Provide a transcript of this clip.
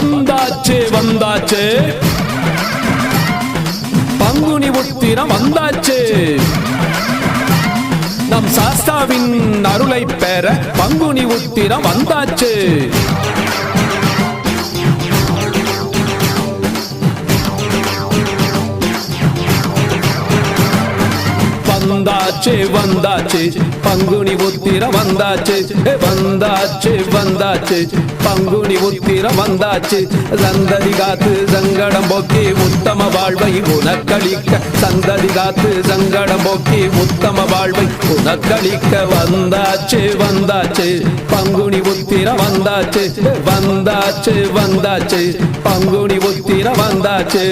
வந்தாச்சே வந்தாச்சே பங்குனி உத்திரம் வந்தாச்சே நம் சாஸ்தாவின் அருளை பெற பங்குனி உத்திரம் வந்தாச்சே வந்தாச்சே வந்தாச்சே பங்குனி உத்திரம் வந்தாச்சே வந்தாச்சே வந்தாச்சே பங்குனி உத்திரம் வந்தாச்சே சந்ததி காத்து சங்கடம் போக்கி உத்தம வாழ்வை உனக்களிக்க சந்ததி காத்து சங்கடம் போக்கி உத்தம வாழ்வை உனக்களிக்க வந்தாச்சே வந்தாச்சே பங்குனி உத்திரம் வந்தாச்சே வந்தாச்சே வந்தாச்சே பங்குனி உத்திரம் வந்தாச்சே